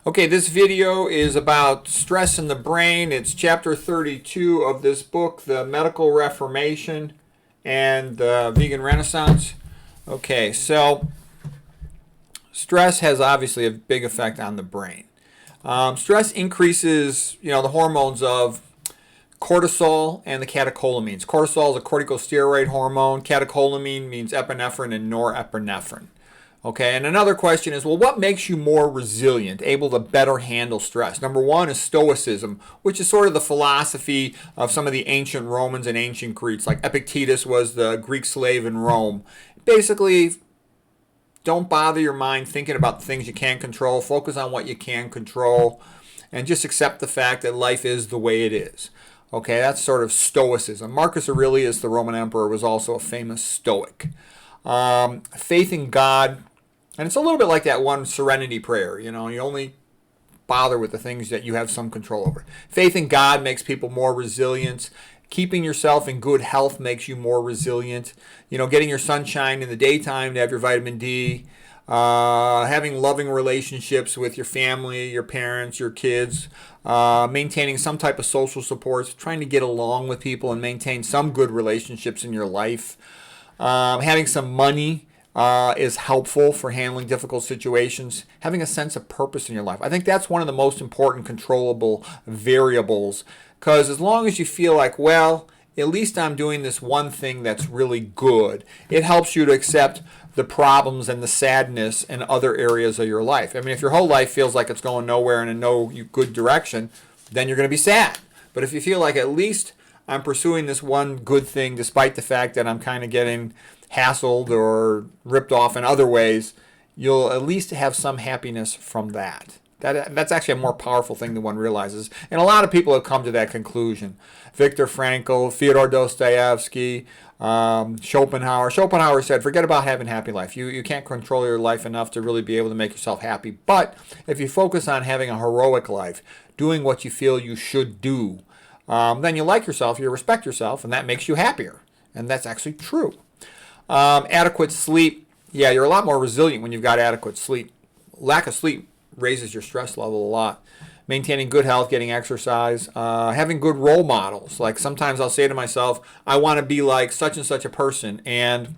Okay, this video is about stress in the brain. It's chapter 32 of this book, The Medical Reformation and the Vegan Renaissance. Okay, so stress has obviously a big effect on the brain. Stress increases, the hormones of cortisol and the catecholamines. Cortisol is a corticosteroid hormone. Catecholamine means epinephrine and norepinephrine. Okay, and another question is, well, what makes you more resilient, able to better handle stress? Number one is stoicism, which is sort of the philosophy of some of the ancient Romans and ancient Greeks. Like Epictetus was the Greek slave in Rome. Basically, don't bother your mind thinking about the things you can't control. Focus on what you can control and just accept the fact that life is the way it is. Okay, that's sort of stoicism. Marcus Aurelius, the Roman emperor, was also a famous stoic. Faith in God. And it's a little bit like that one serenity prayer. You only bother with the things that you have some control over. Faith in God makes people more resilient. Keeping yourself in good health makes you more resilient. Getting your sunshine in the daytime to have your vitamin D. Having loving relationships with your family, your parents, your kids. Maintaining some type of social supports. Trying to get along with people and maintain some good relationships in your life. Having some money is helpful for handling difficult situations. Having a sense of purpose in your life. I think that's one of the most important controllable variables, because as long as you feel like, well, at least I'm doing this one thing that's really good, it helps you to accept the problems and the sadness in other areas of your life. I mean, if your whole life feels like it's going nowhere and in no good direction, then you're going to be sad. But if you feel like at least I'm pursuing this one good thing despite the fact that I'm kind of getting hassled or ripped off in other ways, you'll at least have some happiness from that. That's actually a more powerful thing than one realizes. And a lot of people have come to that conclusion. Viktor Frankl, Fyodor Dostoevsky, Schopenhauer. Schopenhauer said, forget about having a happy life. You can't control your life enough to really be able to make yourself happy. But if you focus on having a heroic life, doing what you feel you should do, then you like yourself, you respect yourself, and that makes you happier. And that's actually true. Adequate sleep. Yeah, you're a lot more resilient when you've got adequate sleep. Lack of sleep raises your stress level a lot. Maintaining good health, getting exercise, having good role models. Like sometimes I'll say to myself, I want to be like such and such a person, and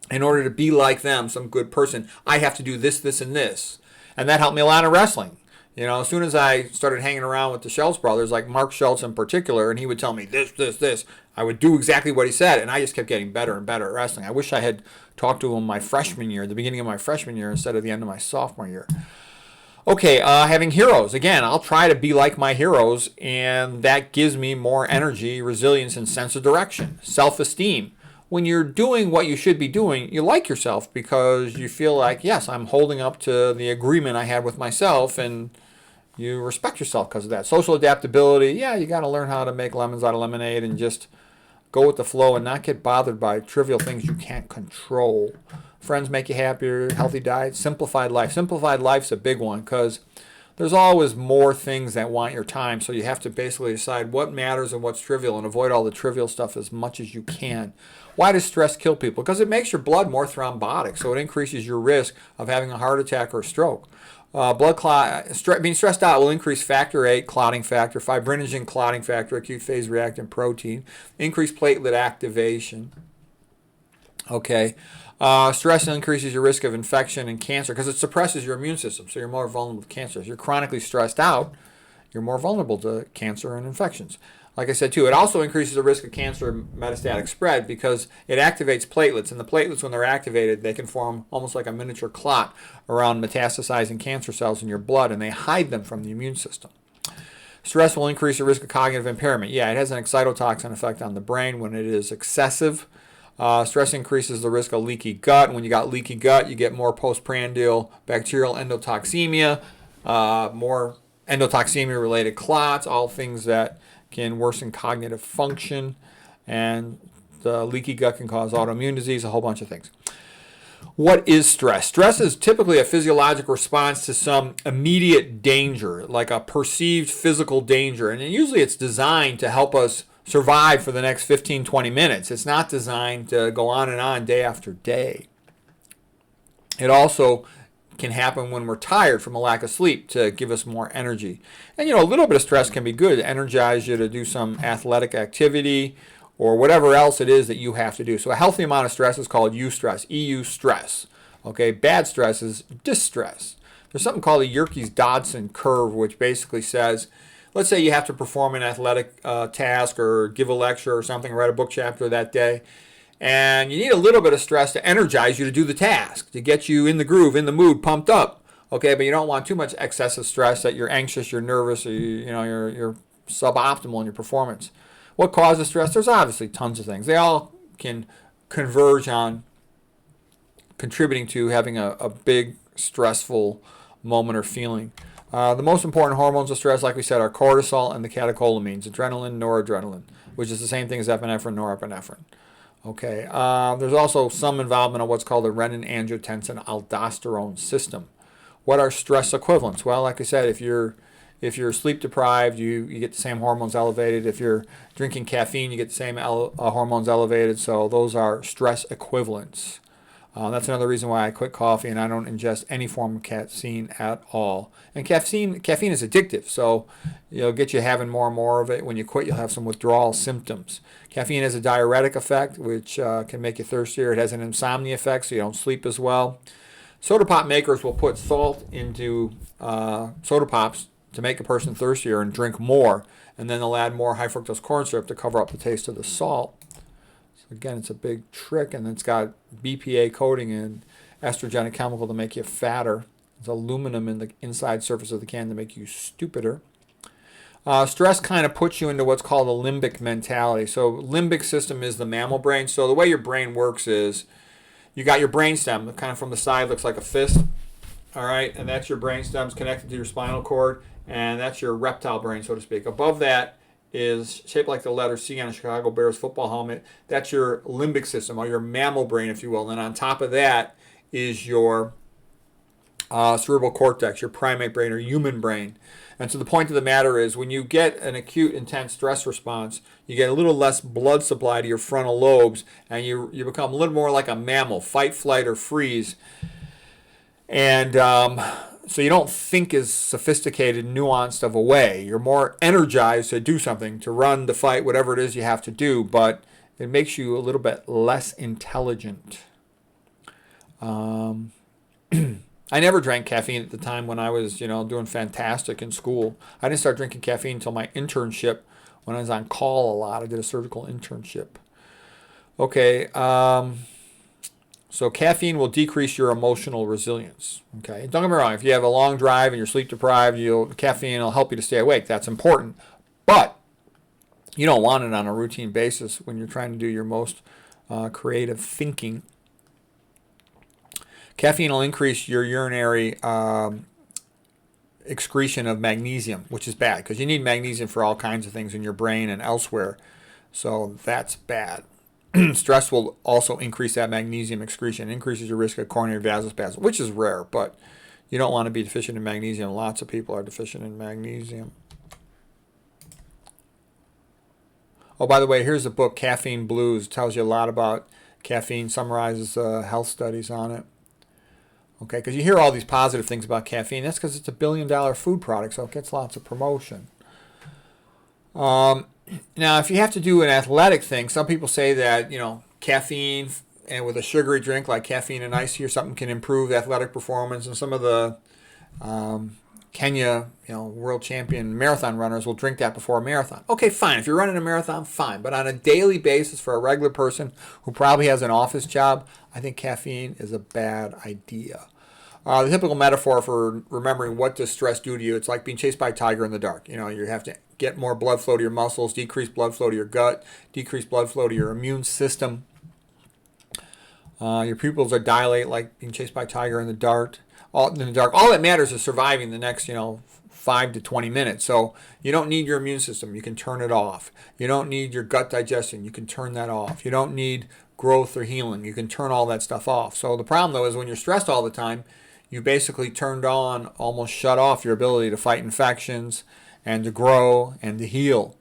in order to be like them, some good person, I have to do this, this, and this. And that helped me a lot in wrestling. As soon as I started hanging around with the Schultz brothers, like Mark Schultz in particular, and he would tell me this, this, this, I would do exactly what he said, and I just kept getting better and better at wrestling. I wish I had talked to him my freshman year, the beginning of my freshman year, instead of the end of my sophomore year. Okay, having heroes. Again, I'll try to be like my heroes, and that gives me more energy, resilience, and sense of direction. Self-esteem. When you're doing what you should be doing, you like yourself because you feel like, yes, I'm holding up to the agreement I had with myself, and you respect yourself because of that. Social adaptability. Yeah, you got to learn how to make lemons out of lemonade and just go with the flow and not get bothered by trivial things you can't control. Friends make you happier, healthy diet, simplified life. Simplified life's a big one because there's always more things that want your time, so you have to basically decide what matters and what's trivial and avoid all the trivial stuff as much as you can. Why does stress kill people? Because it makes your blood more thrombotic, so it increases your risk of having a heart attack or a stroke. Being stressed out will increase factor VIII, clotting factor, fibrinogen, clotting factor, acute phase reactant protein, increase platelet activation. Okay. Stress increases your risk of infection and cancer because it suppresses your immune system, so you're more vulnerable to cancer. If you're chronically stressed out, you're more vulnerable to cancer and infections. Like I said, too, it also increases the risk of cancer and metastatic spread because it activates platelets, and the platelets, when they're activated, they can form almost like a miniature clot around metastasizing cancer cells in your blood, and they hide them from the immune system. Stress will increase the risk of cognitive impairment. Yeah, it has an excitotoxin effect on the brain when it is excessive. Stress increases the risk of leaky gut. When you got leaky gut, you get more postprandial bacterial endotoxemia, more endotoxemia-related clots, all things that can worsen cognitive function. And the leaky gut can cause autoimmune disease, a whole bunch of things. What is stress? Stress is typically a physiological response to some immediate danger, like a perceived physical danger. And usually it's designed to help us survive for the next 15, 20 minutes. It's not designed to go on and on day after day. It also can happen when we're tired from a lack of sleep to give us more energy. And a little bit of stress can be good to energize you to do some athletic activity or whatever else it is that you have to do. So a healthy amount of stress is called eustress, EU stress. Okay, bad stress is distress. There's something called the Yerkes-Dodson curve, which basically says, let's say you have to perform an athletic task or give a lecture or something, write a book chapter that day, and you need a little bit of stress to energize you to do the task, to get you in the groove, in the mood, pumped up. Okay, but you don't want too much excessive stress that you're anxious, you're nervous, or you're suboptimal in your performance. What causes stress? There's obviously tons of things. They all can converge on contributing to having a big stressful moment or feeling. The most important hormones of stress, like we said, are cortisol and the catecholamines, adrenaline, noradrenaline, which is the same thing as epinephrine, norepinephrine. Okay. There's also some involvement of what's called the renin-angiotensin-aldosterone system. What are stress equivalents? Well, like I said, if you're sleep deprived, you get the same hormones elevated. If you're drinking caffeine, you get the same hormones elevated. So those are stress equivalents. That's another reason why I quit coffee and I don't ingest any form of caffeine at all. And caffeine is addictive, so it'll get you having more and more of it. When you quit, you'll have some withdrawal symptoms. Caffeine has a diuretic effect, which can make you thirstier. It has an insomnia effect, so you don't sleep as well. Soda pop makers will put salt into soda pops to make a person thirstier and drink more, and then they'll add more high fructose corn syrup to cover up the taste of the salt. Again, it's a big trick, and it's got BPA coating and estrogenic chemical to make you fatter. There's aluminum in the inside surface of the can to make you stupider. Stress kind of puts you into what's called a limbic mentality. So limbic system is the mammal brain. So the way your brain works is you got your brainstem, kind of from the side, looks like a fist. All right, and that's your brainstem. It's connected to your spinal cord, and that's your reptile brain, so to speak. Above that is shaped like the letter C on a Chicago Bears football helmet. That's your limbic system, or your mammal brain, if you will. And on top of that is your cerebral cortex, your primate brain or human brain. And so the point of the matter is when you get an acute, intense stress response, you get a little less blood supply to your frontal lobes, and you become a little more like a mammal, fight, flight, or freeze. And so you don't think as sophisticated, nuanced of a way. You're more energized to do something, to run, to fight, whatever it is you have to do, but it makes you a little bit less intelligent. I never drank caffeine at the time when I was, doing fantastic in school. I didn't start drinking caffeine until my internship when I was on call a lot. I did a surgical internship. Okay. So caffeine will decrease your emotional resilience. Okay, don't get me wrong. If you have a long drive and you're sleep deprived, caffeine will help you to stay awake. That's important, but you don't want it on a routine basis when you're trying to do your most creative thinking. Caffeine will increase your urinary excretion of magnesium, which is bad because you need magnesium for all kinds of things in your brain and elsewhere. So that's bad. Stress will also increase that magnesium excretion. It increases your risk of coronary vasospasm, which is rare, but you don't want to be deficient in magnesium. Lots of people are deficient in magnesium. Oh, by the way, here's a book, Caffeine Blues. It tells you a lot about caffeine, summarizes health studies on it. Okay, because you hear all these positive things about caffeine. That's because it's $1 billion food product, so it gets lots of promotion. Now, if you have to do an athletic thing, some people say that, caffeine and with a sugary drink like caffeine and ice or something can improve athletic performance. And some of the Kenya, world champion marathon runners will drink that before a marathon. Okay, fine. If you're running a marathon, fine. But on a daily basis for a regular person who probably has an office job, I think caffeine is a bad idea. The typical metaphor for remembering what does stress do to you, it's like being chased by a tiger in the dark. You have to get more blood flow to your muscles, decrease blood flow to your gut, decrease blood flow to your immune system. Your pupils are dilate like being chased by a tiger in the dark. All that matters is surviving the next, 5 to 20 minutes. So you don't need your immune system. You can turn it off. You don't need your gut digestion. You can turn that off. You don't need growth or healing. You can turn all that stuff off. So the problem, though, is when you're stressed all the time, you basically turned on, almost shut off your ability to fight infections and to grow and to heal.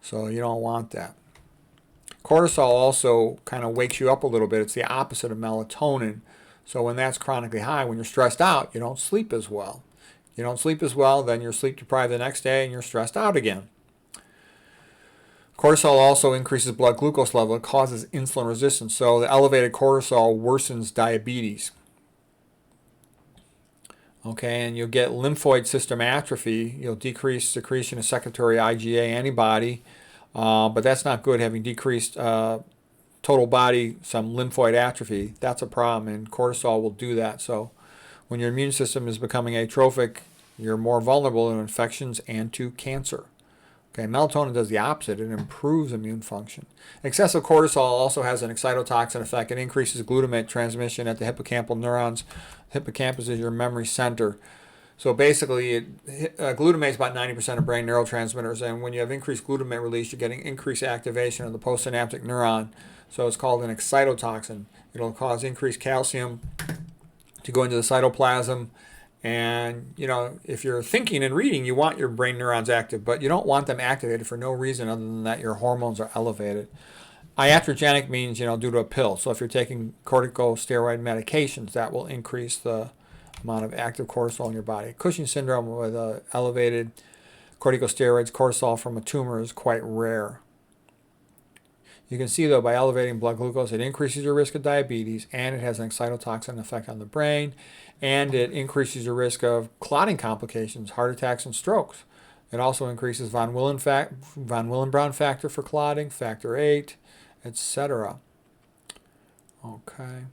So you don't want that. Cortisol also kind of wakes you up a little bit. It's the opposite of melatonin. So when that's chronically high, when you're stressed out, you don't sleep as well. You don't sleep as well, then you're sleep deprived the next day and you're stressed out again. Cortisol also increases blood glucose level. It causes insulin resistance. So the elevated cortisol worsens diabetes. Okay, and you'll get lymphoid system atrophy. You'll decrease secretion of secretory IgA antibody, but that's not good. Having decreased total body, some lymphoid atrophy, that's a problem, and cortisol will do that. So when your immune system is becoming atrophic, you're more vulnerable to infections and to cancer. Okay, melatonin does the opposite. It improves immune function. Excessive cortisol also has an excitotoxin effect. It increases glutamate transmission at the hippocampal neurons. Hippocampus is your memory center. So basically, glutamate is about 90% of brain neurotransmitters, and when you have increased glutamate release, you're getting increased activation of the postsynaptic neuron. So it's called an excitotoxin. It'll cause increased calcium to go into the cytoplasm. And, you know, if you're thinking and reading, you want your brain neurons active, but you don't want them activated for no reason other than that your hormones are elevated. Iatrogenic means, you know, due to a pill. So if you're taking corticosteroid medications, that will increase the amount of active cortisol in your body. Cushing syndrome with elevated corticosteroids, cortisol from a tumor is quite rare. You can see, though, by elevating blood glucose, it increases your risk of diabetes, and it has an excitotoxin effect on the brain, and it increases your risk of clotting complications, heart attacks, and strokes. It also increases von Willebrand factor for clotting, factor VIII, etc. Okay.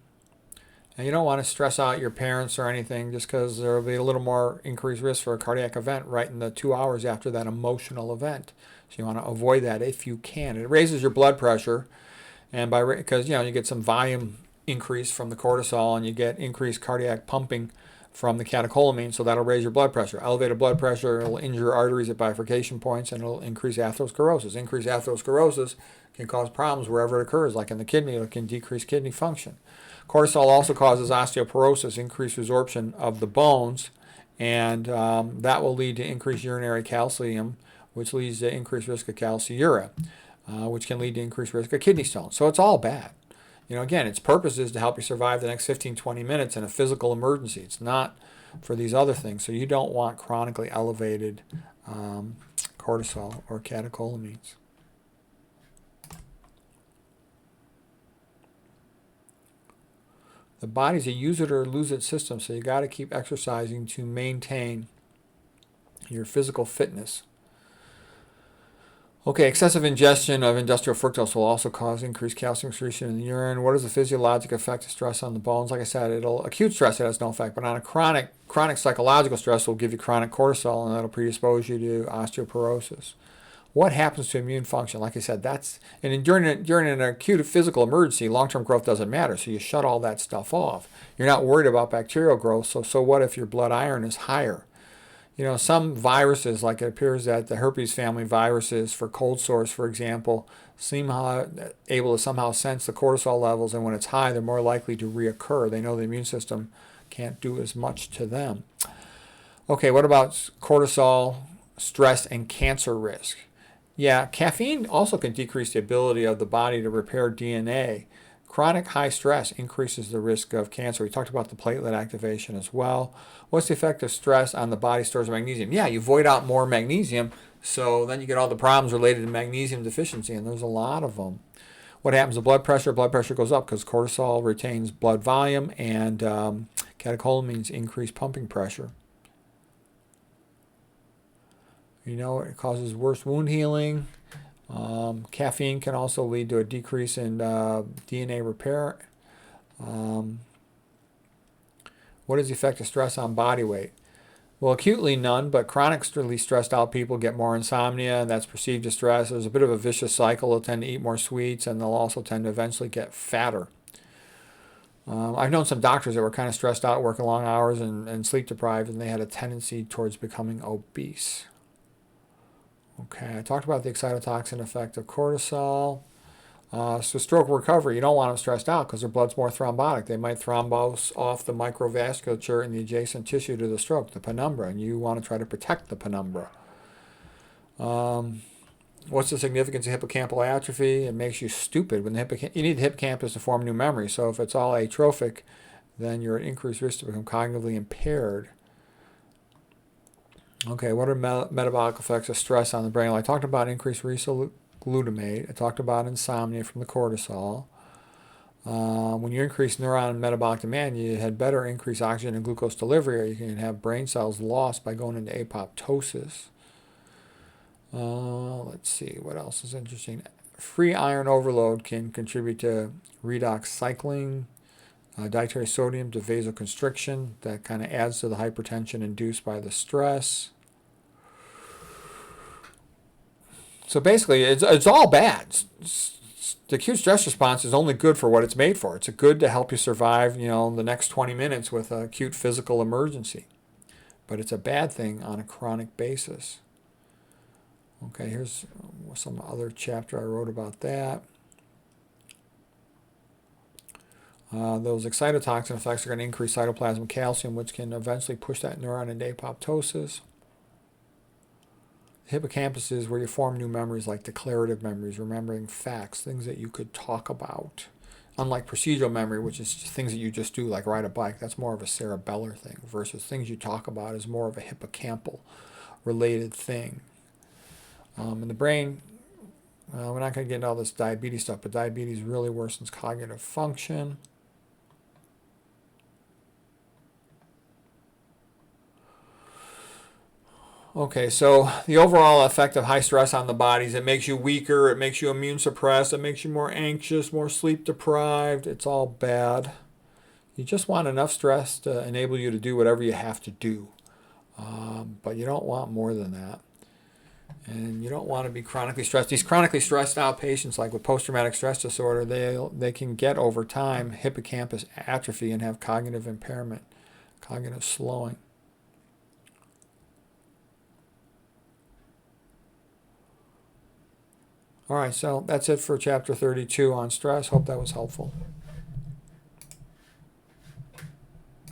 And you don't want to stress out your parents or anything just because there will be a little more increased risk for a cardiac event right in the 2 hours after that emotional event. So you want to avoid that if you can. It raises your blood pressure, and because you get some volume increase from the cortisol, and you get increased cardiac pumping from the catecholamine, so that'll raise your blood pressure. Elevated blood pressure will injure arteries at bifurcation points, and it'll increase atherosclerosis. Increased atherosclerosis can cause problems wherever it occurs, like in the kidney. It can decrease kidney function. Cortisol also causes osteoporosis, increased resorption of the bones, and that will lead to increased urinary calcium, which leads to increased risk of calciuria, which can lead to increased risk of kidney stones. So it's all bad. Again, its purpose is to help you survive the next 15, 20 minutes in a physical emergency. It's not for these other things. So you don't want chronically elevated cortisol or catecholamines. The body's a use it or lose it system, so you got to keep exercising to maintain your physical fitness. Okay, excessive ingestion of industrial fructose will also cause increased calcium excretion in the urine. What is the physiological effect of stress on the bones? Like I said, acute stress, it has no effect, but on a chronic psychological stress will give you chronic cortisol, and that'll predispose you to osteoporosis. What happens to immune function? Like I said, during an acute physical emergency, long-term growth doesn't matter, so you shut all that stuff off. You're not worried about bacterial growth, so what if your blood iron is higher? Some viruses, like it appears that the herpes family viruses for cold sores, for example, seem able to somehow sense the cortisol levels, and when it's high, they're more likely to reoccur. They know the immune system can't do as much to them. Okay, what about cortisol, stress, and cancer risk? Yeah, caffeine also can decrease the ability of the body to repair DNA. Chronic high stress increases the risk of cancer. We talked about the platelet activation as well. What's the effect of stress on the body stores of magnesium? Yeah, you void out more magnesium, so then you get all the problems related to magnesium deficiency, and there's a lot of them. What happens to blood pressure? Blood pressure goes up because cortisol retains blood volume, and catecholamines increase pumping pressure. It causes worse wound healing. Caffeine can also lead to a decrease in DNA repair. What is the effect of stress on body weight? Well, acutely none, but chronically stressed out people get more insomnia, and that's perceived as stress. There's a bit of a vicious cycle. They'll tend to eat more sweets, and they'll also tend to eventually get fatter. I've known some doctors that were kind of stressed out, working long hours and sleep deprived, and they had a tendency towards becoming obese. Okay, I talked about the excitotoxin effect of cortisol. So stroke recovery, you don't want them stressed out because their blood's more thrombotic. They might thrombose off the microvasculature in the adjacent tissue to the stroke, the penumbra, and you want to try to protect the penumbra. What's the significance of hippocampal atrophy? It makes you stupid. You need the hippocampus to form new memory. So if it's all atrophic, then you're at increased risk to become cognitively impaired. Okay, what are metabolic effects of stress on the brain? Well, I talked about increased glutamate. I talked about insomnia from the cortisol. When you increase neuron and metabolic demand, you had better increase oxygen and glucose delivery, or you can have brain cells lost by going into apoptosis. Let's see, what else is interesting? Free iron overload can contribute to redox cycling, dietary sodium to vasoconstriction. That kind of adds to the hypertension induced by the stress. So basically, it's all bad. The acute stress response is only good for what it's made for. It's good to help you survive, the next 20 minutes with an acute physical emergency. But it's a bad thing on a chronic basis. Okay, here's some other chapter I wrote about that. Those excitotoxin effects are going to increase cytoplasmic calcium, which can eventually push that neuron into apoptosis. The hippocampus is where you form new memories, like declarative memories, remembering facts, things that you could talk about. Unlike procedural memory, which is things that you just do, like ride a bike, that's more of a cerebellar thing, versus things you talk about is more of a hippocampal related thing. In the brain, we're not going to get into all this diabetes stuff, but diabetes really worsens cognitive function. Okay, so the overall effect of high stress on the body is it makes you weaker, it makes you immune suppressed, it makes you more anxious, more sleep deprived. It's all bad. You just want enough stress to enable you to do whatever you have to do. But you don't want more than that. And you don't want to be chronically stressed. These chronically stressed out patients, like with post-traumatic stress disorder, they can get over time hippocampus atrophy and have cognitive impairment, cognitive slowing. All right, so that's it for chapter 32 on stress. Hope that was helpful.